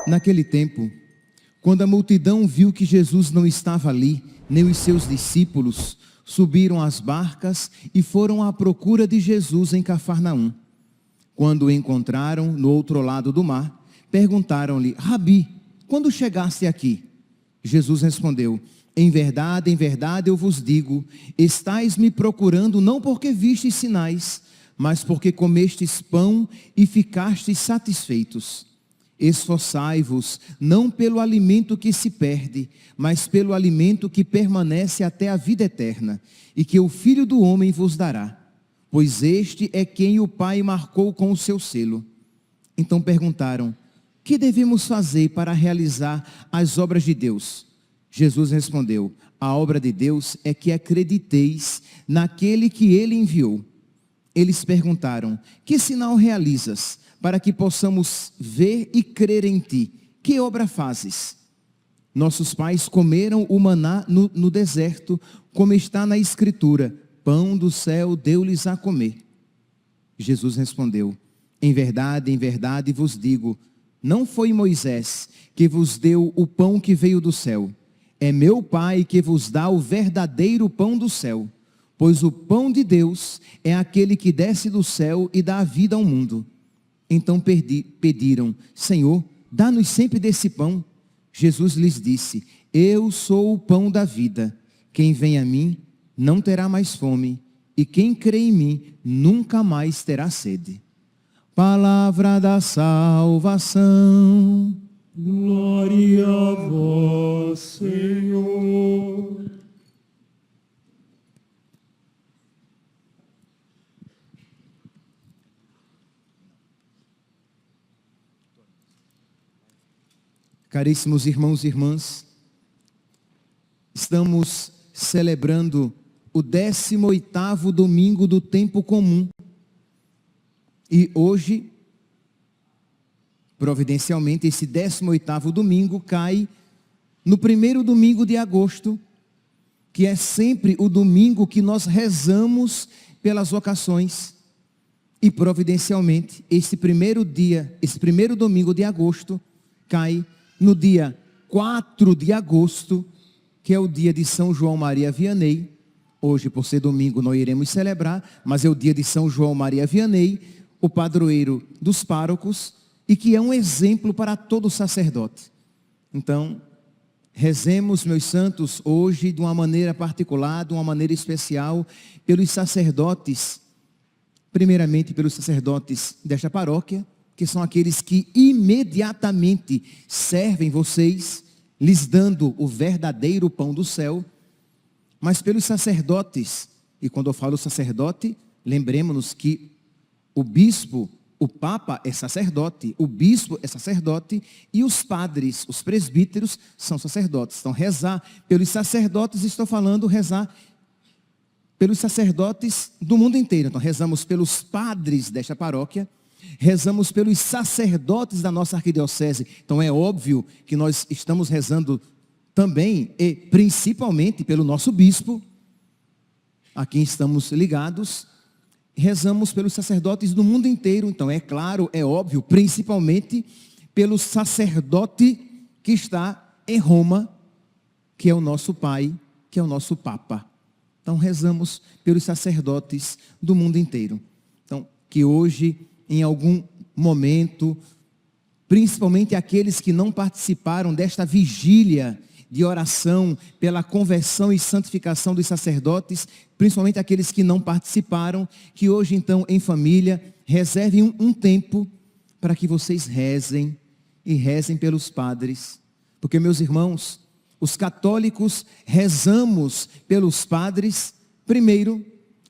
Naquele tempo, quando a multidão viu que Jesus não estava ali, nem os seus discípulos, subiram às barcas e foram à procura de Jesus em Cafarnaum. Quando o encontraram no outro lado do mar, perguntaram-lhe: Rabi, quando chegaste aqui? Jesus respondeu: em verdade, eu vos digo, estais me procurando não porque vistes sinais, mas porque comestes pão e ficastes satisfeitos. Esforçai-vos, não pelo alimento que se perde, mas pelo alimento que permanece até a vida eterna, e que o Filho do Homem vos dará, pois este é quem o Pai marcou com o seu selo. Então perguntaram: que devemos fazer para realizar as obras de Deus? Jesus respondeu: a obra de Deus é que acrediteis naquele que ele enviou. Eles perguntaram: que sinal realizas, para que possamos ver e crer em ti? Que obra fazes? Nossos pais comeram o maná no deserto, como está na Escritura: pão do céu deu-lhes a comer. Jesus respondeu: em verdade vos digo, não foi Moisés que vos deu o pão que veio do céu, é meu Pai que vos dá o verdadeiro pão do céu, pois o pão de Deus é aquele que desce do céu e dá a vida ao mundo. Então pediram: Senhor, dá-nos sempre desse pão. Jesus lhes disse: eu sou o pão da vida. Quem vem a mim não terá mais fome, e quem crê em mim nunca mais terá sede. Palavra da salvação. Glória a vós, Senhor. Caríssimos irmãos e irmãs, estamos celebrando o 18º domingo do tempo comum. E hoje, providencialmente, esse 18º domingo cai no primeiro domingo de agosto, que é sempre o domingo que nós rezamos pelas vocações. E providencialmente, esse primeiro domingo de agosto, cai no dia 4 de agosto, que é o dia de São João Maria Vianney. Hoje, por ser domingo, não iremos celebrar, mas é o dia de São João Maria Vianney, o padroeiro dos párocos, e que é um exemplo para todo sacerdote. Então, rezemos, meus santos, hoje de uma maneira particular, de uma maneira especial, pelos sacerdotes, primeiramente pelos sacerdotes desta paróquia, que são aqueles que imediatamente servem vocês, lhes dando o verdadeiro pão do céu, mas pelos sacerdotes. E quando eu falo sacerdote, lembremos-nos que o bispo, o papa é sacerdote, o bispo é sacerdote, e os padres, os presbíteros, são sacerdotes. Então, rezar pelos sacerdotes, estou falando rezar pelos sacerdotes do mundo inteiro. Então, rezamos pelos padres desta paróquia, rezamos pelos sacerdotes da nossa arquidiocese. Então é óbvio que nós estamos rezando também e principalmente pelo nosso bispo, a quem estamos ligados. Rezamos pelos sacerdotes do mundo inteiro. Então é claro, é óbvio, principalmente pelo sacerdote que está em Roma, que é o nosso Pai, que é o nosso Papa. Então rezamos pelos sacerdotes do mundo inteiro. Então, que hoje, em algum momento, principalmente aqueles que não participaram desta vigília de oração pela conversão e santificação dos sacerdotes, principalmente aqueles que não participaram, que hoje então em família reservem um tempo para que vocês rezem e rezem pelos padres. Porque, meus irmãos, os católicos rezamos pelos padres, primeiro,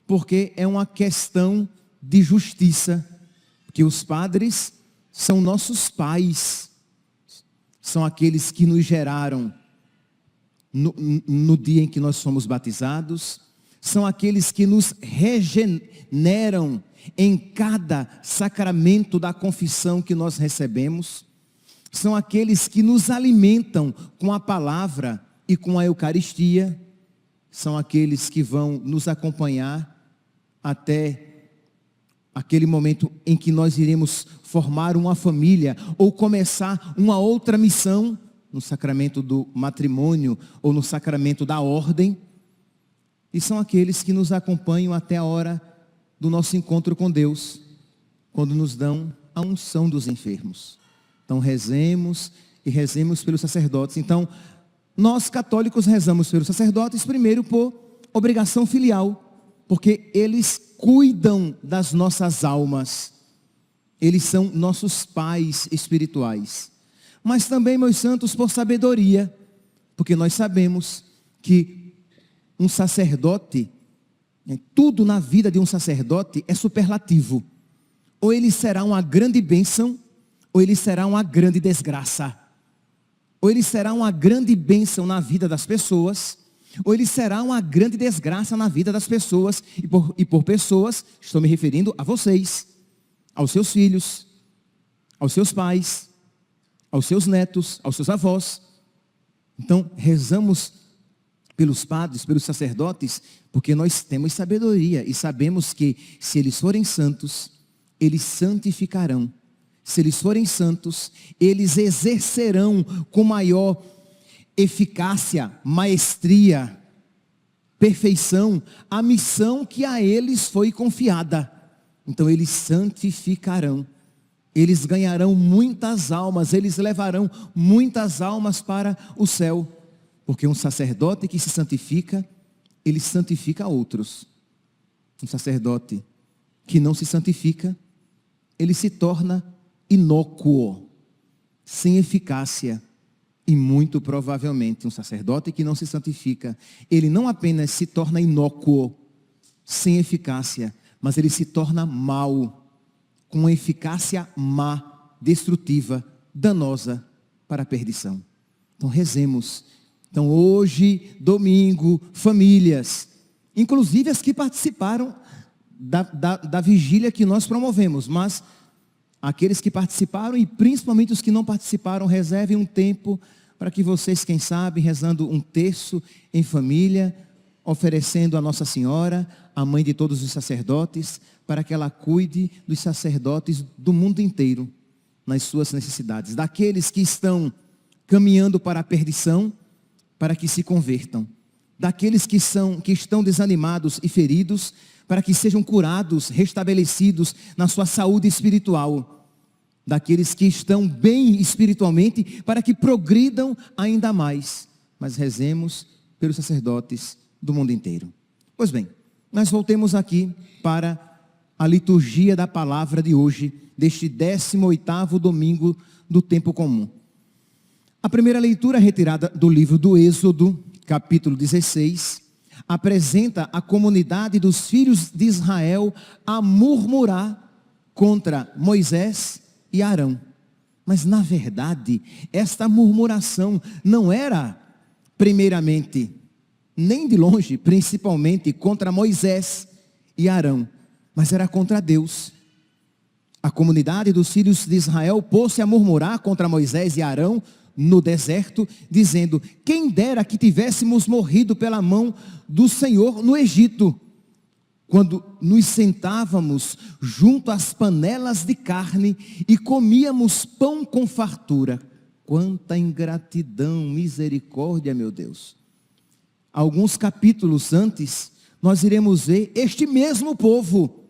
porque é uma questão de justiça. Que os padres são nossos pais, são aqueles que nos geraram no dia em que nós fomos batizados, são aqueles que nos regeneram em cada sacramento da confissão que nós recebemos, são aqueles que nos alimentam com a palavra e com a Eucaristia, são aqueles que vão nos acompanhar até aquele momento em que nós iremos formar uma família ou começar uma outra missão, no sacramento do matrimônio ou no sacramento da ordem, e são aqueles que nos acompanham até a hora do nosso encontro com Deus, quando nos dão a unção dos enfermos. Então rezemos e rezemos pelos sacerdotes. Então, nós católicos rezamos pelos sacerdotes, primeiro por obrigação filial, porque eles cuidam das nossas almas. Eles são nossos pais espirituais. Mas também, meus santos, por sabedoria, porque nós sabemos que um sacerdote, tudo na vida de um sacerdote é superlativo. Ou ele será uma grande bênção, ou ele será uma grande desgraça. Ou ele será uma grande bênção na vida das pessoas, ou ele será uma grande desgraça na vida das pessoas. E por pessoas, estou me referindo a vocês, aos seus filhos, aos seus pais, aos seus netos, aos seus avós. Então, rezamos pelos padres, pelos sacerdotes, porque nós temos sabedoria e sabemos que se eles forem santos, eles santificarão. Se eles forem santos, eles exercerão com maior eficácia, maestria, perfeição, a missão que a eles foi confiada. Então eles santificarão. Eles ganharão muitas almas, eles levarão muitas almas para o céu. Porque um sacerdote que se santifica, ele santifica outros. Um sacerdote que não se santifica, ele se torna inócuo, sem eficácia. E muito provavelmente um sacerdote que não se santifica, ele não apenas se torna inócuo, sem eficácia, mas ele se torna mau, com uma eficácia má, destrutiva, danosa para a perdição. Então rezemos. Então hoje, domingo, famílias, inclusive as que participaram da vigília que nós promovemos, mas aqueles que participaram e principalmente os que não participaram, reservem um tempo para que vocês, quem sabe, rezando um terço em família, oferecendo a Nossa Senhora, a mãe de todos os sacerdotes, para que ela cuide dos sacerdotes do mundo inteiro, nas suas necessidades. Daqueles que estão caminhando para a perdição, para que se convertam. Daqueles que estão desanimados e feridos, para que sejam curados, restabelecidos na sua saúde espiritual. Daqueles que estão bem espiritualmente, para que progridam ainda mais. Mas rezemos pelos sacerdotes do mundo inteiro. Pois bem, nós voltemos aqui para a liturgia da palavra de hoje, deste 18º domingo do tempo comum. A primeira leitura retirada do livro do Êxodo, capítulo 16, apresenta a comunidade dos filhos de Israel a murmurar contra Moisés e Arão. Mas na verdade, esta murmuração não era primeiramente, nem de longe, principalmente contra Moisés e Arão, mas era contra Deus. A comunidade dos filhos de Israel pôs-se a murmurar contra Moisés e Arão no deserto, dizendo: quem dera que tivéssemos morrido pela mão do Senhor no Egito, quando nos sentávamos junto às panelas de carne e comíamos pão com fartura. Quanta ingratidão, misericórdia, meu Deus. Alguns capítulos antes, nós iremos ver este mesmo povo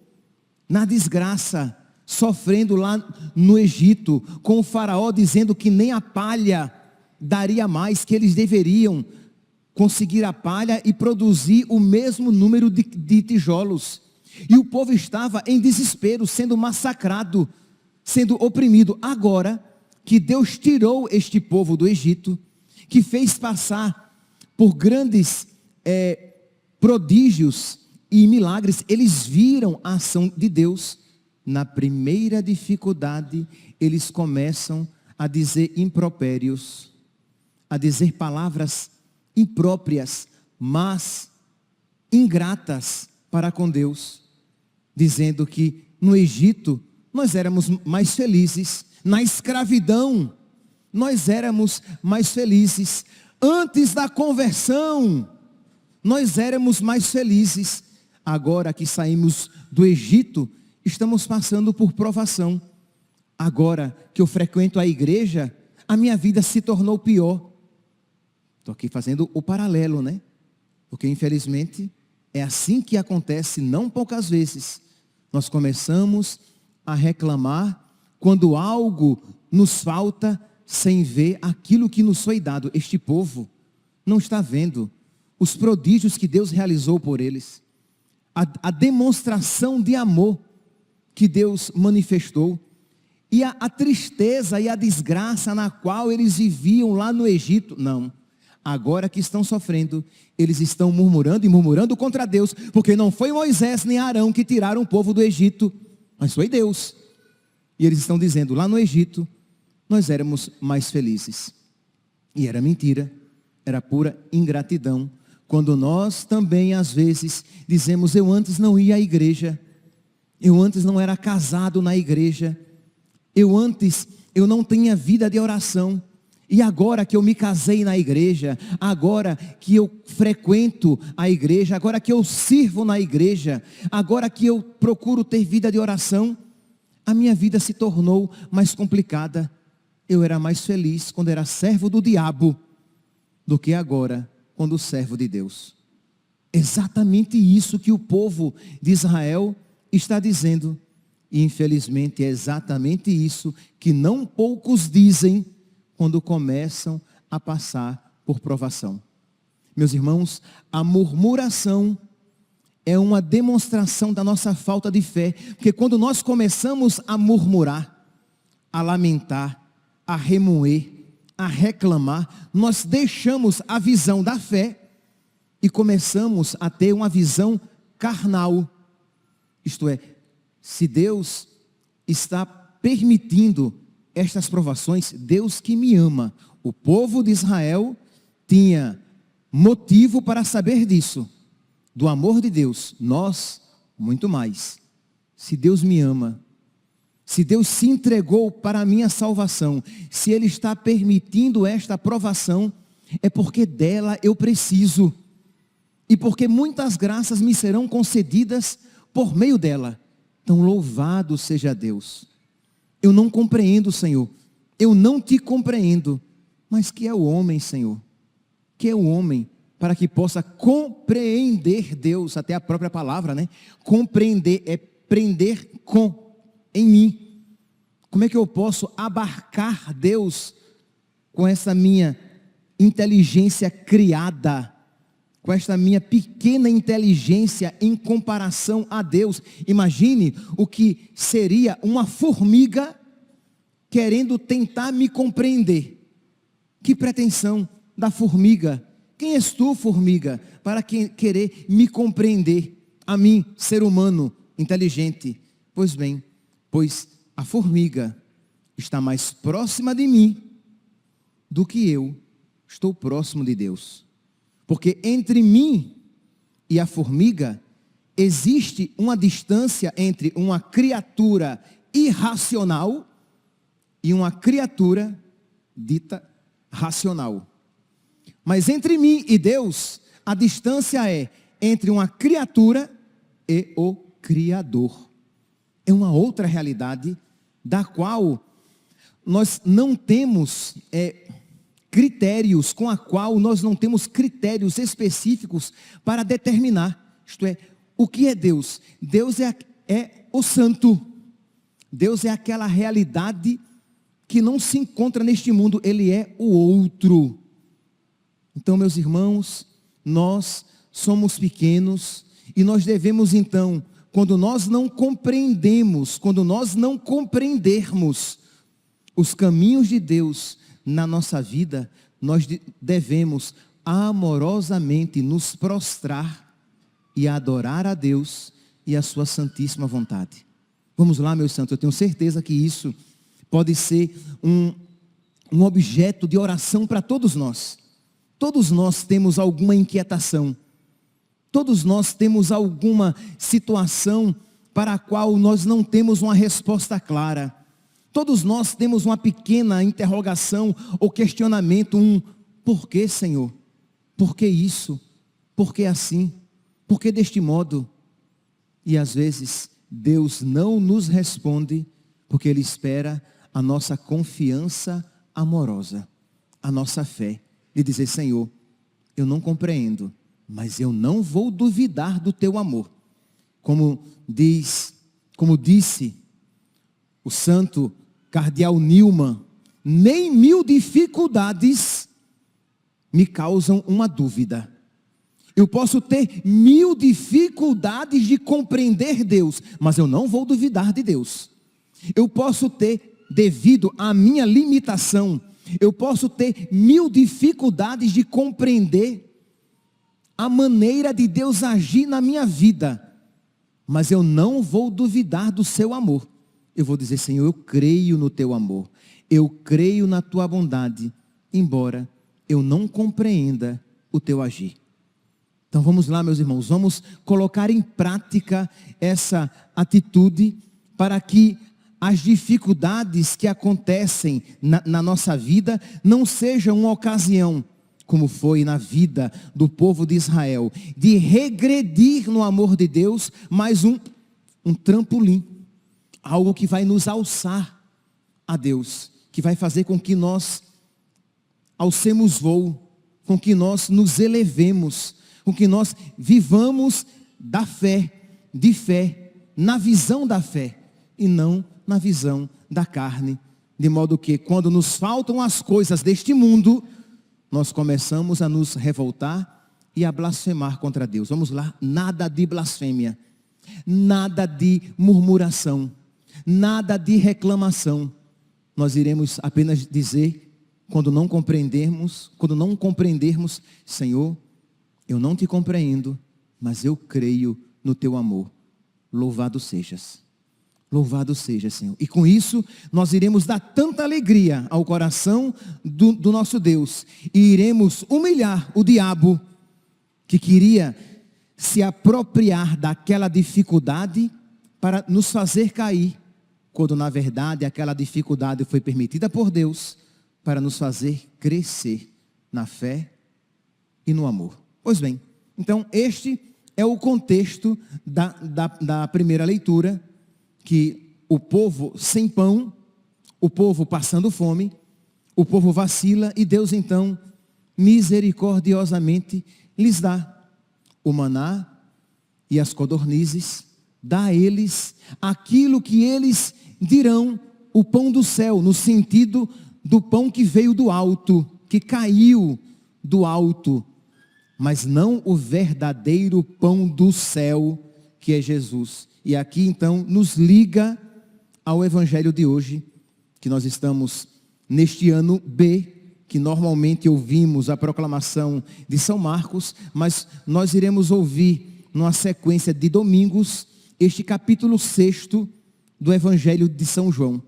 na desgraça, sofrendo lá no Egito, com o faraó dizendo que nem a palha daria mais, que eles deveriam conseguir a palha e produzir o mesmo número de tijolos. E o povo estava em desespero, sendo massacrado, sendo oprimido. Agora que Deus tirou este povo do Egito, que fez passar por grandes prodígios e milagres, eles viram a ação de Deus. Na primeira dificuldade, eles começam a dizer impropérios, a dizer palavras impróprias, mas ingratas para com Deus, dizendo que no Egito nós éramos mais felizes, na escravidão nós éramos mais felizes, antes da conversão nós éramos mais felizes. Agora que saímos do Egito, estamos passando por provação. Agora que eu frequento a igreja, a minha vida se tornou pior. Estou aqui fazendo o paralelo, né? Porque infelizmente é assim que acontece não poucas vezes. Nós começamos a reclamar quando algo nos falta, sem ver aquilo que nos foi dado. Este povo não está vendo os prodígios que Deus realizou por eles, a demonstração de amor que Deus manifestou, e a tristeza e a desgraça na qual eles viviam lá no Egito. Não, agora que estão sofrendo, eles estão murmurando e murmurando contra Deus, porque não foi Moisés nem Arão que tiraram o povo do Egito, mas foi Deus. E eles estão dizendo, lá no Egito nós éramos mais felizes. E era mentira, era pura ingratidão. Quando nós também às vezes dizemos, eu antes não ia à igreja, eu antes não era casado na igreja, eu não tinha vida de oração, e agora que eu me casei na igreja, agora que eu frequento a igreja, agora que eu sirvo na igreja, agora que eu procuro ter vida de oração, a minha vida se tornou mais complicada. Eu era mais feliz quando era servo do diabo do que agora quando servo de Deus. Exatamente isso que o povo de Israel está dizendo. E infelizmente é exatamente isso que não poucos dizem quando começam a passar por provação. Meus irmãos, a murmuração é uma demonstração da nossa falta de fé, porque quando nós começamos a murmurar, a lamentar, a remoer, a reclamar, nós deixamos a visão da fé e começamos a ter uma visão carnal. Isto é, se Deus está permitindo estas provações, Deus que me ama. O povo de Israel tinha motivo para saber disso, do amor de Deus. Nós, muito mais. Se Deus me ama, se Deus se entregou para a minha salvação, se Ele está permitindo esta provação, é porque dela eu preciso. E porque muitas graças me serão concedidas por meio dela. Então louvado seja Deus. Eu não compreendo, Senhor. Eu não te compreendo. Mas que é o homem, Senhor? Que é o homem para que possa compreender Deus? Até a própria palavra, né? Compreender é prender com em mim. Como é que eu posso abarcar Deus com essa minha inteligência criada, com esta minha pequena inteligência em comparação a Deus? Imagine o que seria uma formiga querendo tentar me compreender. Que pretensão da formiga. Quem és tu, formiga, para querer me compreender? A mim, ser humano inteligente. Pois bem, pois a formiga está mais próxima de mim do que eu estou próximo de Deus. Porque entre mim e a formiga existe uma distância entre uma criatura irracional e uma criatura dita racional. Mas entre mim e Deus, a distância é entre uma criatura e o Criador. É uma outra realidade da qual nós não temos critérios, com a qual nós não temos critérios específicos para determinar. Isto é, o que é Deus? Deus é o santo. Deus é aquela realidade que não se encontra neste mundo. Ele é o outro. Então, meus irmãos, nós somos pequenos e nós devemos então, quando nós não compreendermos os caminhos de Deus na nossa vida, nós devemos amorosamente nos prostrar e adorar a Deus e a sua santíssima vontade. Vamos lá, meus santos, eu tenho certeza que isso pode ser um objeto de oração para todos nós. Todos nós temos alguma inquietação. Todos nós temos alguma situação para a qual nós não temos uma resposta clara. Todos nós temos uma pequena interrogação ou questionamento, por que, Senhor? Por que isso? Por que assim? Por que deste modo? E às vezes Deus não nos responde porque Ele espera a nossa confiança amorosa, a nossa fé, de dizer, Senhor, eu não compreendo, mas eu não vou duvidar do teu amor. Como disse o santo cardeal Newman, nem 1000 dificuldades me causam uma dúvida. Eu posso ter 1000 dificuldades de compreender Deus, mas eu não vou duvidar de Deus. Eu posso ter, devido à minha limitação, eu posso ter 1000 dificuldades de compreender a maneira de Deus agir na minha vida, mas eu não vou duvidar do seu amor. Eu vou dizer, Senhor, eu creio no teu amor, eu creio na tua bondade, embora eu não compreenda o teu agir. Então vamos lá, meus irmãos, vamos colocar em prática essa atitude para que as dificuldades que acontecem na nossa vida não sejam uma ocasião, como foi na vida do povo de Israel, de regredir no amor de Deus, mas um trampolim, algo que vai nos alçar a Deus, que vai fazer com que nós alcemos voo, com que nós nos elevemos, com que nós vivamos da fé, de fé, na visão da fé, e não na visão da carne, de modo que quando nos faltam as coisas deste mundo, nós começamos a nos revoltar e a blasfemar contra Deus. Vamos lá, nada de blasfêmia, nada de murmuração, nada de reclamação. Nós iremos apenas dizer, quando não compreendermos, Senhor, eu não te compreendo, mas eu creio no teu amor. Louvado sejas. Louvado seja, Senhor. E com isso, nós iremos dar tanta alegria ao coração do nosso Deus. E iremos humilhar o diabo que queria se apropriar daquela dificuldade para nos fazer cair. Quando na verdade aquela dificuldade foi permitida por Deus para nos fazer crescer na fé e no amor. Pois bem, então este é o contexto da primeira leitura, que o povo sem pão, o povo passando fome, o povo vacila e Deus então misericordiosamente lhes dá o maná e as codornizes, dá a eles aquilo que eles dirão o pão do céu, no sentido do pão que veio do alto, que caiu do alto, mas não o verdadeiro pão do céu, que é Jesus. E aqui então nos liga ao evangelho de hoje, que nós estamos neste ano B, que normalmente ouvimos a proclamação de São Marcos, mas nós iremos ouvir numa sequência de domingos, este capítulo 6 do evangelho de São João.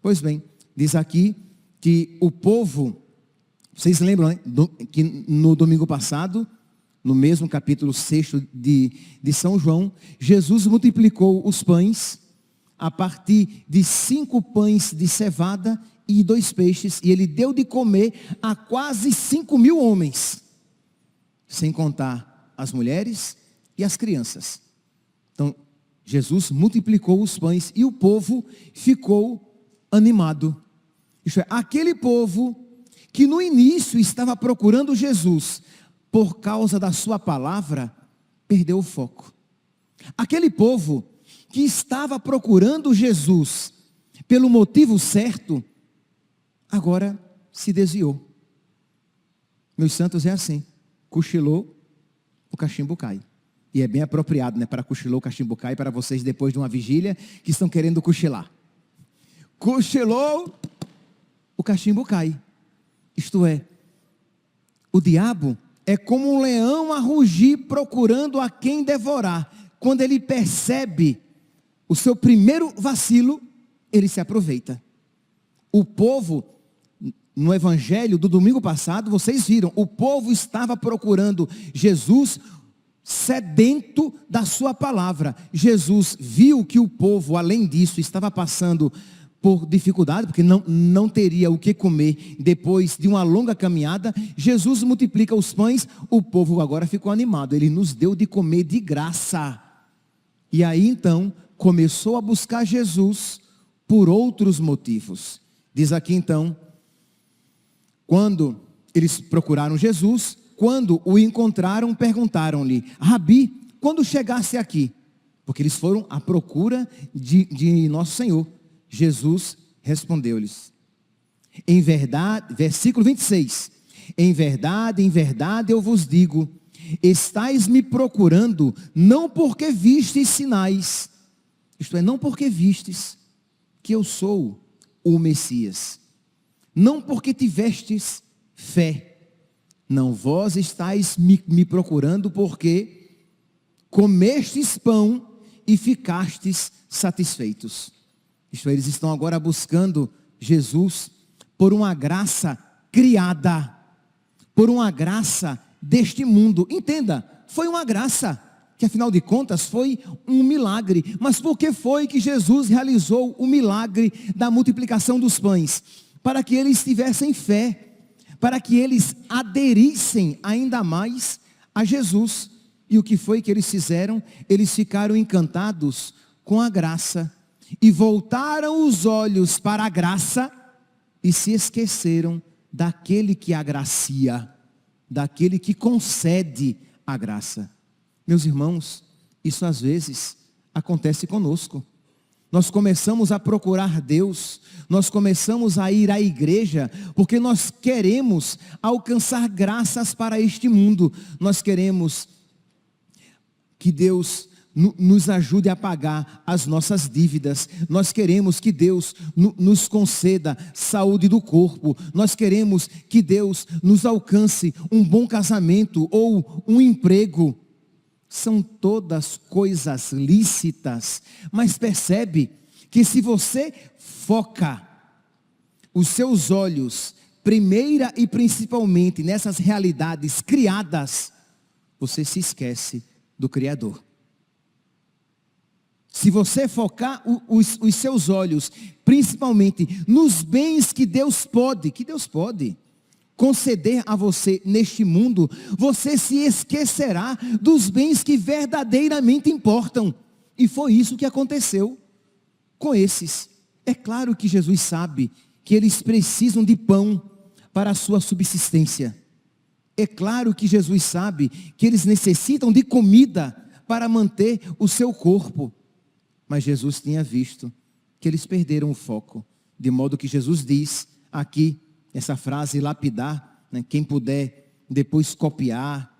Pois bem, diz aqui que o povo, vocês lembram, né, que no domingo passado, no mesmo capítulo 6 de São João, Jesus multiplicou os pães a partir de 5 pães de cevada e 2 peixes, e ele deu de comer a quase 5.000 homens, sem contar as mulheres e as crianças. Então, Jesus multiplicou os pães e o povo ficou animado. Isto é, aquele povo que no início estava procurando Jesus, por causa da sua palavra, perdeu o foco. Aquele povo que estava procurando Jesus pelo motivo certo, agora se desviou. Meus santos, é assim: cochilou, o cachimbo cai. E é bem apropriado, né? Para cochilou, o cachimbo cai, para vocês depois de uma vigília que estão querendo cochilar. Cochilou, o cachimbo cai. Isto é, o diabo é como um leão a rugir procurando a quem devorar. Quando ele percebe o seu primeiro vacilo, ele se aproveita. O povo, no evangelho do domingo passado, vocês viram, o povo estava procurando Jesus sedento da sua palavra. Jesus viu que o povo, além disso, estava passando por dificuldade, porque não teria o que comer depois de uma longa caminhada. Jesus multiplica os pães, o povo agora ficou animado. Ele nos deu de comer de graça. E aí então, começou a buscar Jesus por outros motivos. Diz aqui então, quando eles procuraram Jesus, quando o encontraram, perguntaram-lhe: Rabi, quando chegasse aqui? Porque eles foram à procura de nosso Senhor. Jesus respondeu-lhes: em verdade, versículo 26, em verdade eu vos digo, estais me procurando, não porque vistes sinais, isto é, não porque vistes que eu sou o Messias, não porque tivestes fé. Não, vós estáis me procurando porque comestes pão e ficastes satisfeitos. Isto é, eles estão agora buscando Jesus por uma graça criada, por uma graça deste mundo. Entenda, foi uma graça, que afinal de contas foi um milagre. Mas por que foi que Jesus realizou o milagre da multiplicação dos pães? Para que eles tivessem fé, para que eles aderissem ainda mais a Jesus. E o que foi que eles fizeram? Eles ficaram encantados com a graça e voltaram os olhos para a graça e se esqueceram daquele que agracia, daquele que concede a graça. Meus irmãos, isso às vezes acontece conosco. Nós começamos a procurar Deus, nós começamos a ir à igreja, porque nós queremos alcançar graças para este mundo. Nós queremos que Deus nos ajude a pagar as nossas dívidas. Nós queremos que Deus nos conceda saúde do corpo. Nós queremos que Deus nos alcance um bom casamento ou um emprego. São todas coisas lícitas, mas percebe que se você foca os seus olhos, primeira e principalmente nessas realidades criadas, você se esquece do Criador. Se você focar os seus olhos, principalmente nos bens que Deus pode conceder a você neste mundo, você se esquecerá dos bens que verdadeiramente importam. E foi isso que aconteceu com esses. É claro que Jesus sabe que eles precisam de pão para a sua subsistência. É claro que Jesus sabe que eles necessitam de comida para manter o seu corpo. Mas Jesus tinha visto que eles perderam o foco. De modo que Jesus diz aqui, essa frase lapidar, né? Quem puder depois copiar,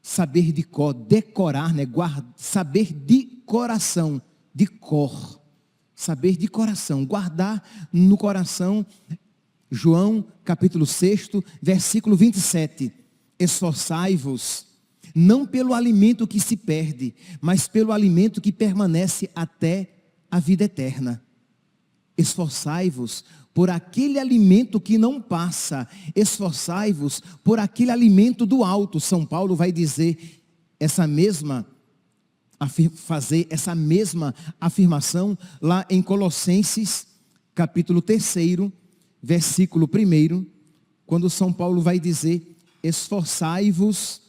saber de cor, decorar, né? Saber de coração, de cor, saber de coração, guardar no coração. João capítulo 6, versículo 27, esforçai-vos, não pelo alimento que se perde, mas pelo alimento que permanece até a vida eterna. Esforçai-vos por aquele alimento que não passa, esforçai-vos por aquele alimento do alto. São Paulo vai dizer fazer essa mesma afirmação lá em Colossenses, capítulo 3, versículo 1, quando São Paulo vai dizer: esforçai-vos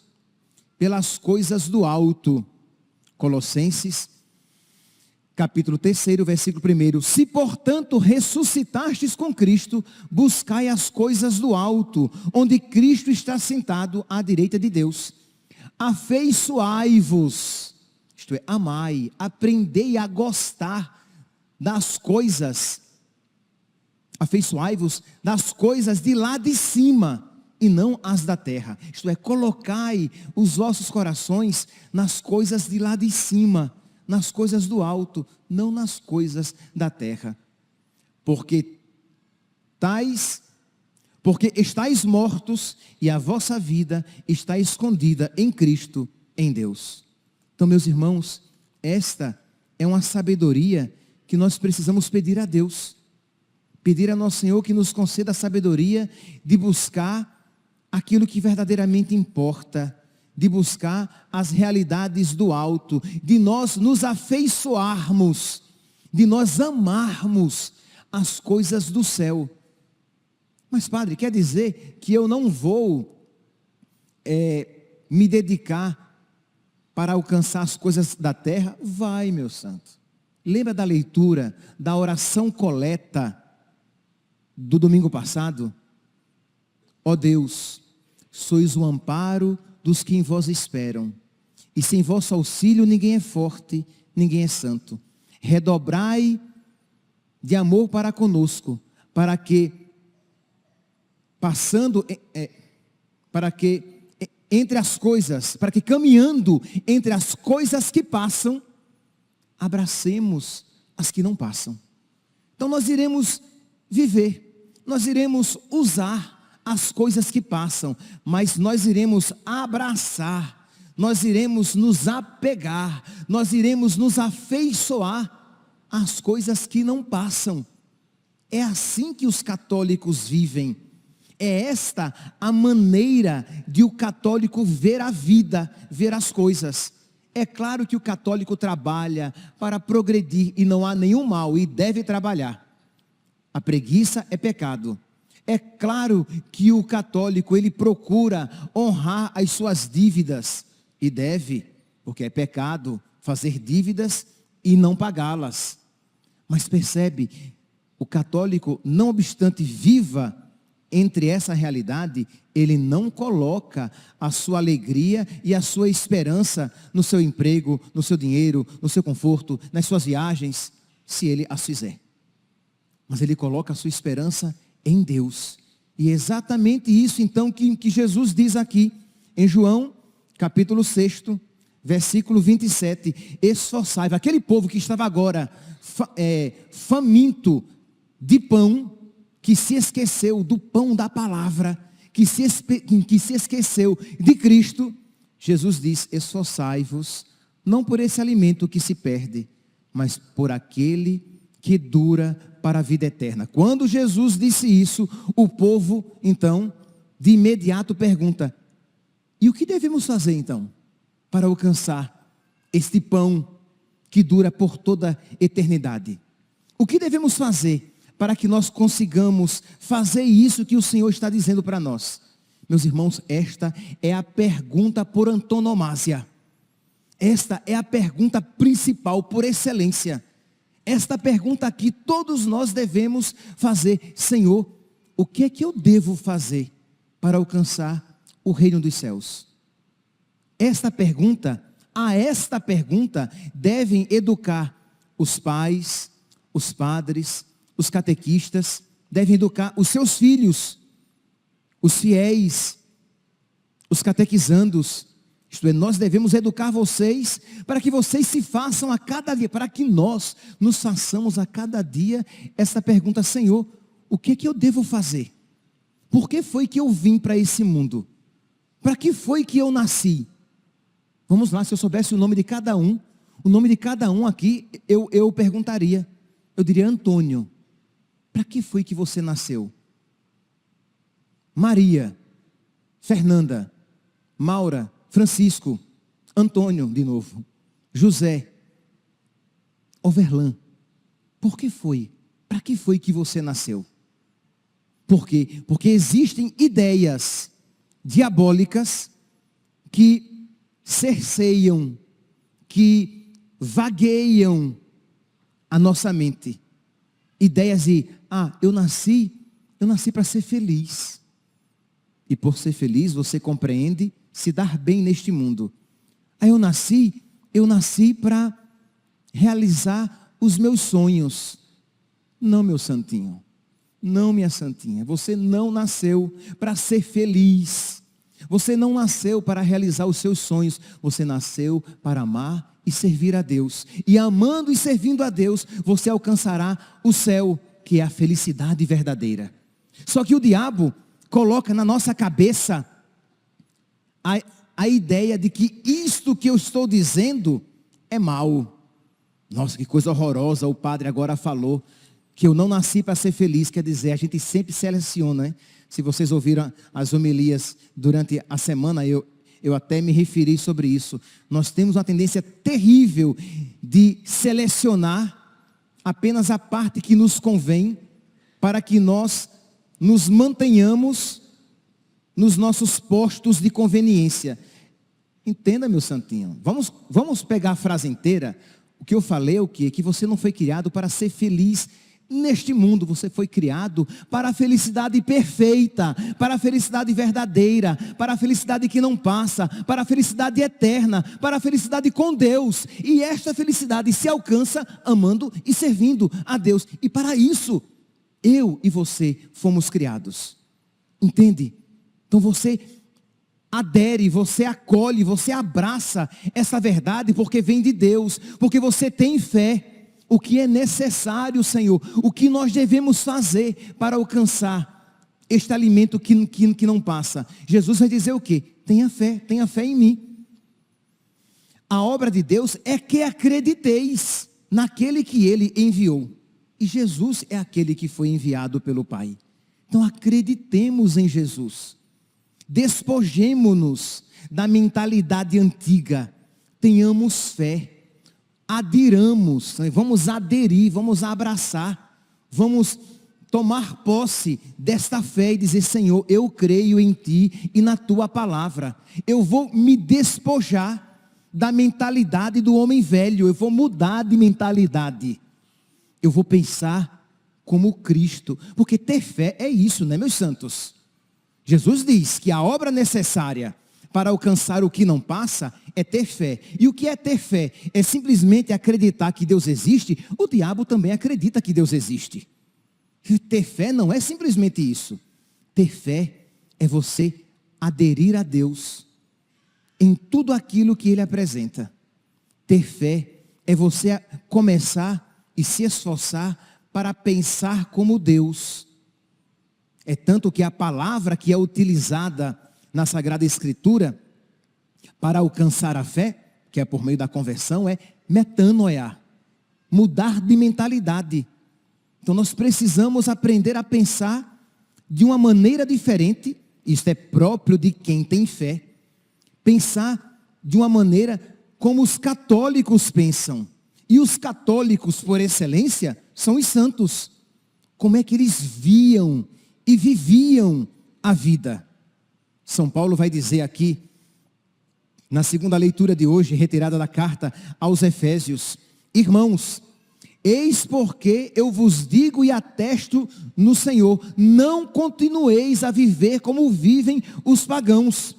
pelas coisas do alto. Colossenses, capítulo 3, versículo 1. Se portanto ressuscitastes com Cristo, buscai as coisas do alto, onde Cristo está sentado à direita de Deus. Afeiçoai-vos, isto é, amai, aprendei a gostar das coisas. Afeiçoai-vos das coisas de lá de cima, e não as da terra. Isto é, colocai os vossos corações nas coisas de lá de cima, nas coisas do alto, não nas coisas da terra. Porque estáis mortos e a vossa vida está escondida em Cristo, em Deus. Então, meus irmãos, esta é uma sabedoria que nós precisamos pedir a Deus. Pedir a nosso Senhor que nos conceda a sabedoria de buscar aquilo que verdadeiramente importa, de buscar as realidades do alto, de nós nos afeiçoarmos, de nós amarmos as coisas do céu. Mas, padre, quer dizer que eu não vou me dedicar para alcançar as coisas da terra? Vai, meu santo. Lembra da leitura, da oração coleta do domingo passado? Ó Deus, sois o amparo dos que em vós esperam, e sem vosso auxílio ninguém é forte, ninguém é santo. Redobrai de amor para conosco, para que caminhando entre as coisas que passam, abracemos as que não passam. Então nós iremos viver, nós iremos usar as coisas que passam, mas nós iremos abraçar, nós iremos nos apegar, nós iremos nos afeiçoar às coisas que não passam. É assim que os católicos vivem. É esta a maneira de o católico ver a vida, ver as coisas. É claro que o católico trabalha para progredir e não há nenhum mal e deve trabalhar. A preguiça é pecado. É claro que o católico ele procura honrar as suas dívidas e deve, porque é pecado fazer dívidas e não pagá-las. Mas percebe, o católico, não obstante viva entre essa realidade, ele não coloca a sua alegria e a sua esperança no seu emprego, no seu dinheiro, no seu conforto, nas suas viagens, se ele as fizer. Mas ele coloca a sua esperança em Deus. E é exatamente isso então que Jesus diz aqui, em João, capítulo 6, versículo 27. Esforçai-vos, aquele povo que estava agora faminto de pão, que se esqueceu do pão da palavra, que se esqueceu de Cristo, Jesus diz, esforçai-vos, não por esse alimento que se perde, mas por aquele que dura para a vida eterna. Quando Jesus disse isso, o povo, então, de imediato pergunta, e o que devemos fazer, então, para alcançar este pão que dura por toda a eternidade? O que devemos fazer para que nós consigamos fazer isso que o Senhor está dizendo para nós? Meus irmãos, esta é a pergunta por antonomasia. Esta é a pergunta principal por excelência. Esta pergunta aqui todos nós devemos fazer. Senhor, o que é que eu devo fazer para alcançar o reino dos céus? A esta pergunta devem educar os pais, os padres, os catequistas, devem educar os seus filhos, os fiéis, os catequizandos. Isto é, nós devemos educar vocês para que vocês se façam a cada dia, para que nós nos façamos a cada dia essa pergunta: Senhor, o que é que eu devo fazer? Por que foi que eu vim para esse mundo? Para que foi que eu nasci? Vamos lá, se eu soubesse o nome de cada um aqui, eu perguntaria. Eu diria: Antônio, para que foi que você nasceu? Maria, Fernanda, Maura, Francisco, Antônio de novo, José, Overlan, por que foi? Para que foi que você nasceu? Por quê? Porque existem ideias diabólicas que cerceiam, que vagueiam a nossa mente. Ideias de, eu nasci para ser feliz. E por ser feliz, você compreende se dar bem neste mundo. Eu nasci para realizar os meus sonhos. Não, meu santinho. Não, minha santinha. Você não nasceu para ser feliz. Você não nasceu para realizar os seus sonhos. Você nasceu para amar e servir a Deus. E amando e servindo a Deus, você alcançará o céu, que é a felicidade verdadeira. Só que o diabo coloca na nossa cabeça a ideia de que isto que eu estou dizendo é mal. Nossa, que coisa horrorosa, o padre agora falou que eu não nasci para ser feliz. Quer dizer, a gente sempre seleciona, né? Se vocês ouviram as homilias durante a semana, eu eu até me referi sobre isso. Nós temos uma tendência terrível de selecionar apenas a parte que nos convém, para que nós nos mantenhamos nos nossos postos de conveniência. Entenda, meu santinho. Vamos pegar a frase inteira. O que eu falei é o quê? Que você não foi criado para ser feliz neste mundo. Você foi criado para a felicidade perfeita, para a felicidade verdadeira, para a felicidade que não passa, para a felicidade eterna, para a felicidade com Deus. E esta felicidade se alcança amando e servindo a Deus. E para isso, eu e você fomos criados. Entende? Então você adere, você acolhe, você abraça essa verdade porque vem de Deus, porque você tem fé. O que é necessário, Senhor, o que nós devemos fazer para alcançar este alimento que não passa. Jesus vai dizer o quê? Tenha fé em mim. A obra de Deus é que acrediteis naquele que Ele enviou. E Jesus é aquele que foi enviado pelo Pai. Então acreditemos em Jesus. Despojemo-nos da mentalidade antiga. Tenhamos fé. Adiramos, vamos aderir, vamos abraçar. Vamos tomar posse desta fé e dizer: Senhor, eu creio em Ti e na Tua palavra. Eu vou me despojar da mentalidade do homem velho. Eu vou mudar de mentalidade. Eu vou pensar como Cristo. Porque ter fé é isso, né, meus santos? Jesus diz que a obra necessária para alcançar o que não passa é ter fé. E o que é ter fé? É simplesmente acreditar que Deus existe. O diabo também acredita que Deus existe. Ter fé não é simplesmente isso. Ter fé é você aderir a Deus em tudo aquilo que Ele apresenta. Ter fé é você começar e se esforçar para pensar como Deus. É tanto que a palavra que é utilizada na Sagrada Escritura para alcançar a fé, que é por meio da conversão, é metanoia, mudar de mentalidade. Então nós precisamos aprender a pensar de uma maneira diferente. Isto é próprio de quem tem fé. Pensar de uma maneira como os católicos pensam. E os católicos, por excelência, são os santos. Como é que eles viam e viviam a vida? São Paulo vai dizer aqui, na segunda leitura de hoje, retirada da carta aos Efésios: irmãos, eis porque eu vos digo e atesto no Senhor, não continueis a viver como vivem os pagãos,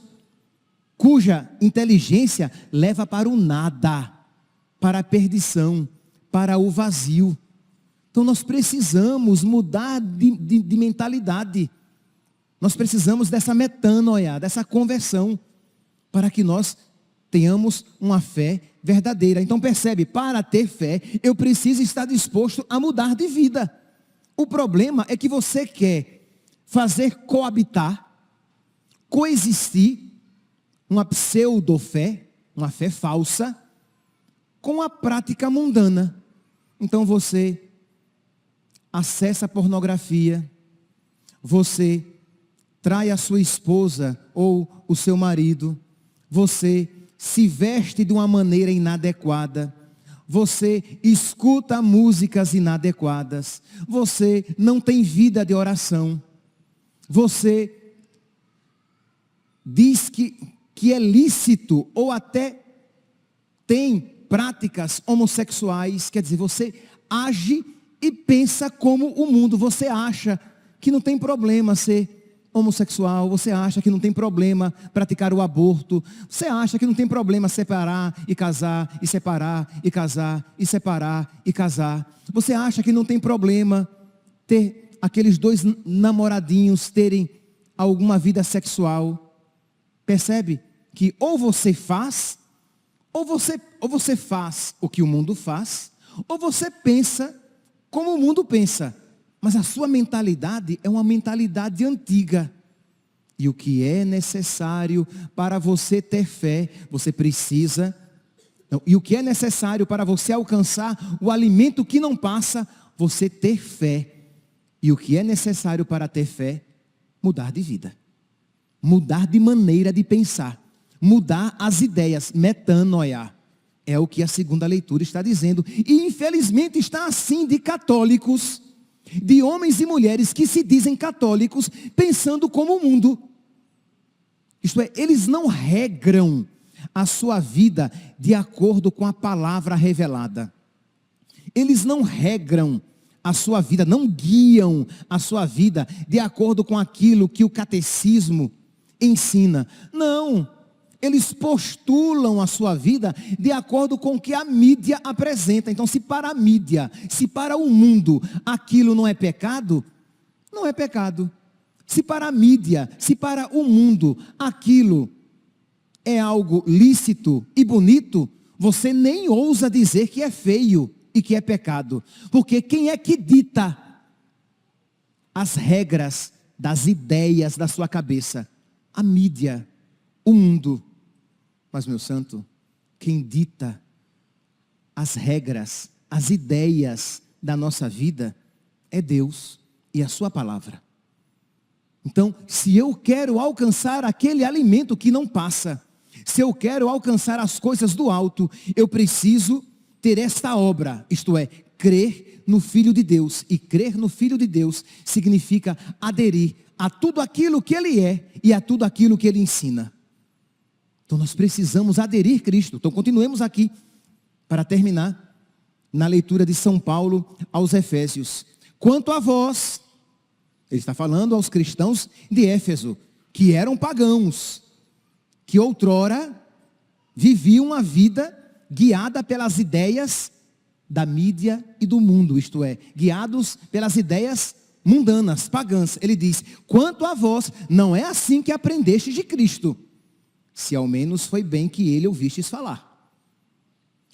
cuja inteligência leva para o nada, para a perdição, para o vazio. Então nós precisamos mudar de mentalidade. Nós precisamos dessa metanoia, dessa conversão, para que nós tenhamos uma fé verdadeira. Então percebe, para ter fé, eu preciso estar disposto a mudar de vida. O problema é que você quer fazer coabitar, coexistir, uma pseudo-fé, uma fé falsa, com a prática mundana. Então você acessa a pornografia, você trai a sua esposa ou o seu marido, você se veste de uma maneira inadequada, você escuta músicas inadequadas, você não tem vida de oração, você diz que é lícito ou até tem práticas homossexuais, quer dizer, você age e pensa como o mundo, você acha que não tem problema ser homossexual, você acha que não tem problema praticar o aborto, você acha que não tem problema separar e casar, e separar e casar, e separar e casar, você acha que não tem problema ter aqueles dois namoradinhos terem alguma vida sexual. Percebe que ou você faz o que o mundo faz, ou você pensa como o mundo pensa. Mas a sua mentalidade é uma mentalidade antiga. E o que é necessário para você ter fé, você precisa. E o que é necessário para você alcançar o alimento que não passa, você ter fé. E o que é necessário para ter fé? Mudar de vida. Mudar de maneira de pensar. mudar as ideias, metanoia. É o que a segunda leitura está dizendo. E infelizmente está assim de católicos, de homens e mulheres que se dizem católicos, pensando como o mundo. Isto é, eles não regram a sua vida de acordo com a palavra revelada. Eles não regram a sua vida, não guiam a sua vida de acordo com aquilo que o catecismo ensina. Não, eles postulam a sua vida de acordo com o que a mídia apresenta. Então, se para a mídia, se para o mundo, aquilo não é pecado, não é pecado. Se para a mídia, se para o mundo, aquilo é algo lícito e bonito, você nem ousa dizer que é feio e que é pecado. Porque quem é que dita as regras das ideias da sua cabeça? A mídia, o mundo. Mas, meu santo, quem dita as regras, as ideias da nossa vida é Deus e a sua palavra. Então, se eu quero alcançar aquele alimento que não passa, se eu quero alcançar as coisas do alto, eu preciso ter esta obra, isto é, crer no Filho de Deus. E crer no Filho de Deus significa aderir a tudo aquilo que Ele é e a tudo aquilo que Ele ensina. Então nós precisamos aderir a Cristo. Então continuemos aqui, para terminar, na leitura de São Paulo aos Efésios. Quanto a vós, ele está falando aos cristãos de Éfeso, que eram pagãos, que outrora viviam uma vida guiada pelas ideias da mídia e do mundo, isto é, guiados pelas ideias mundanas, pagãs. Ele diz, quanto a vós, não é assim que aprendestes de Cristo, se ao menos foi bem que ele ouvistes falar,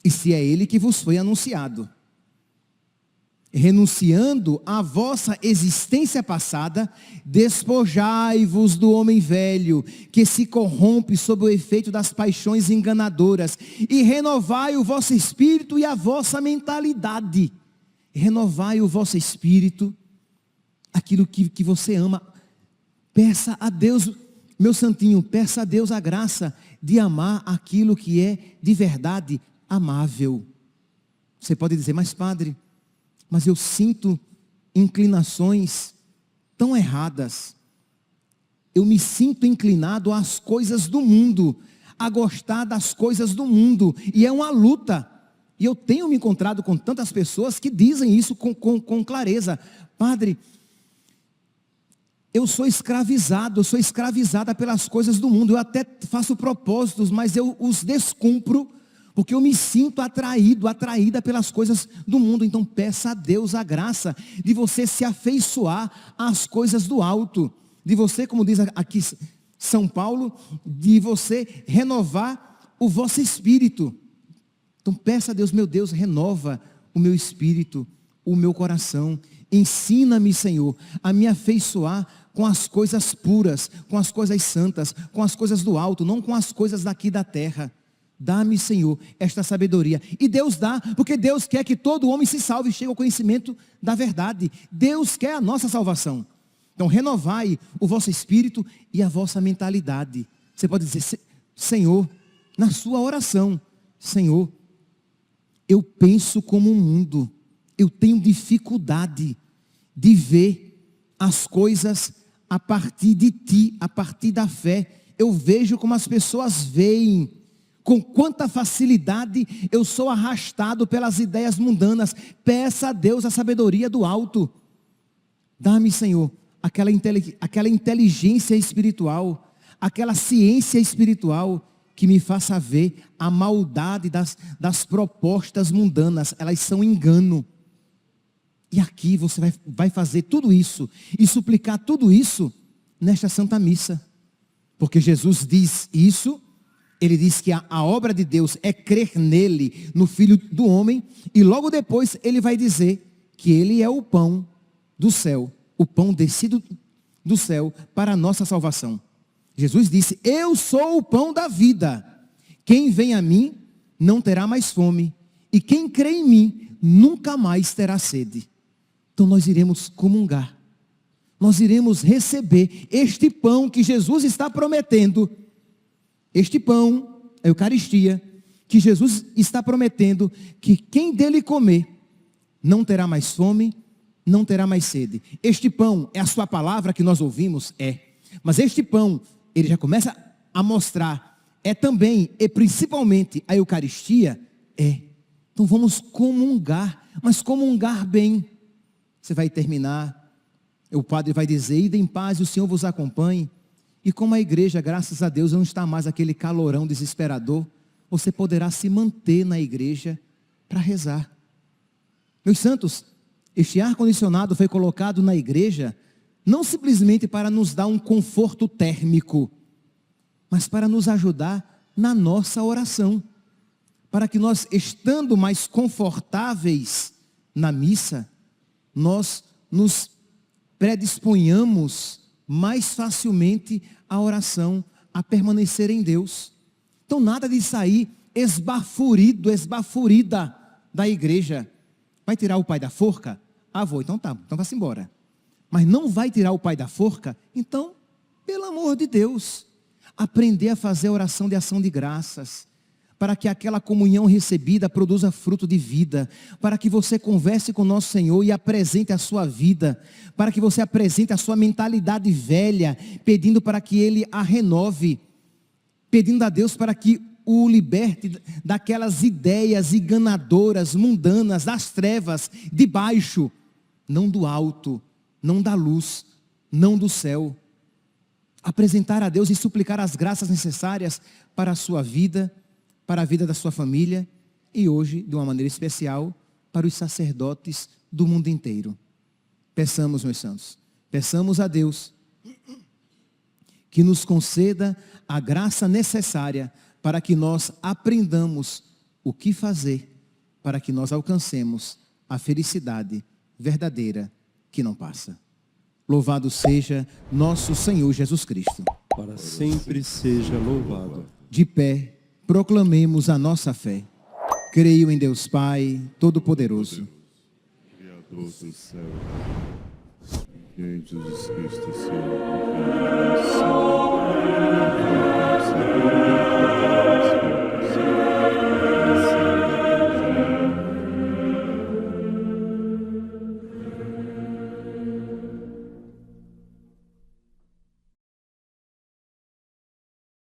e se é ele que vos foi anunciado, renunciando à vossa existência passada, despojai-vos do homem velho, que se corrompe sob o efeito das paixões enganadoras, e renovai o vosso espírito e a vossa mentalidade. Renovai o vosso espírito, aquilo que você ama. Peça a Deus, meu santinho, peça a Deus a graça de amar aquilo que é de verdade amável. Você pode dizer, mas padre, mas eu sinto inclinações tão erradas. Eu me sinto inclinado às coisas do mundo, a gostar das coisas do mundo. E é uma luta. E eu tenho me encontrado com tantas pessoas que dizem isso com clareza. Padre, eu sou escravizada pelas coisas do mundo. Eu até faço propósitos, mas eu os descumpro, porque eu me sinto atraída pelas coisas do mundo. Então peça a Deus a graça de você se afeiçoar às coisas do alto. De você, como diz aqui São Paulo, de você renovar o vosso espírito. Então peça a Deus, meu Deus, renova o meu espírito, o meu coração. Ensina-me, Senhor, a me afeiçoar com as coisas puras, com as coisas santas, com as coisas do alto, não com as coisas daqui da terra. Dá-me, Senhor, esta sabedoria. E Deus dá, porque Deus quer que todo homem se salve e chegue ao conhecimento da verdade. Deus quer a nossa salvação. Então renovai o vosso espírito e a vossa mentalidade. Você pode dizer, Senhor, na sua oração, Senhor, eu penso como o mundo. Eu tenho dificuldade de ver as coisas a partir de Ti, a partir da fé. Eu vejo como as pessoas veem. Com quanta facilidade eu sou arrastado pelas ideias mundanas. Peça a Deus a sabedoria do alto. Dá-me, Senhor, aquela inteligência espiritual, aquela ciência espiritual que me faça ver a maldade das propostas mundanas. Elas são engano. E aqui você vai fazer tudo isso e suplicar tudo isso nesta Santa Missa. Porque Jesus diz isso. Ele diz que a obra de Deus é crer nele, no Filho do homem. E logo depois ele vai dizer que ele é o pão do céu. O pão descido do céu para a nossa salvação. Jesus disse, eu sou o pão da vida. Quem vem a mim não terá mais fome. E quem crê em mim nunca mais terá sede. Então nós iremos comungar. Nós iremos receber este pão que Jesus está prometendo. Este pão, a Eucaristia, que Jesus está prometendo que quem dele comer não terá mais fome, não terá mais sede. Este pão é a sua palavra que nós ouvimos? É. Mas este pão, ele já começa a mostrar, é também e principalmente a Eucaristia? É. Então vamos comungar, mas comungar bem. Você vai terminar, o padre vai dizer, ide em paz e o Senhor vos acompanhe. E como a igreja, graças a Deus, não está mais aquele calorão desesperador, você poderá se manter na igreja para rezar. Meus santos, este ar-condicionado foi colocado na igreja, não simplesmente para nos dar um conforto térmico, mas para nos ajudar na nossa oração. Para que nós, estando mais confortáveis na missa, nós nos predisponhamos mais facilmente à oração, a permanecer em Deus. Então nada de sair esbaforido, esbaforida da igreja. Vai tirar o pai da forca? Ah, vou, então tá, então vá-se embora. Mas não vai tirar o pai da forca? Então, pelo amor de Deus, aprender a fazer a oração de ação de graças, para que aquela comunhão recebida produza fruto de vida, para que você converse com nosso Senhor e apresente a sua vida, para que você apresente a sua mentalidade velha, pedindo para que Ele a renove, pedindo a Deus para que o liberte daquelas ideias enganadoras, mundanas, das trevas, de baixo, não do alto, não da luz, não do céu. Apresentar a Deus e suplicar as graças necessárias para a sua vida, para a vida da sua família e hoje, de uma maneira especial, para os sacerdotes do mundo inteiro. Peçamos, meus santos, peçamos a Deus que nos conceda a graça necessária para que nós aprendamos o que fazer para que nós alcancemos a felicidade verdadeira que não passa. Louvado seja nosso Senhor Jesus Cristo. Para sempre seja louvado. De pé, proclamemos a nossa fé. Creio em Deus Pai, Todo-Poderoso, Criador do céu, e em Jesus Cristo, Senhor,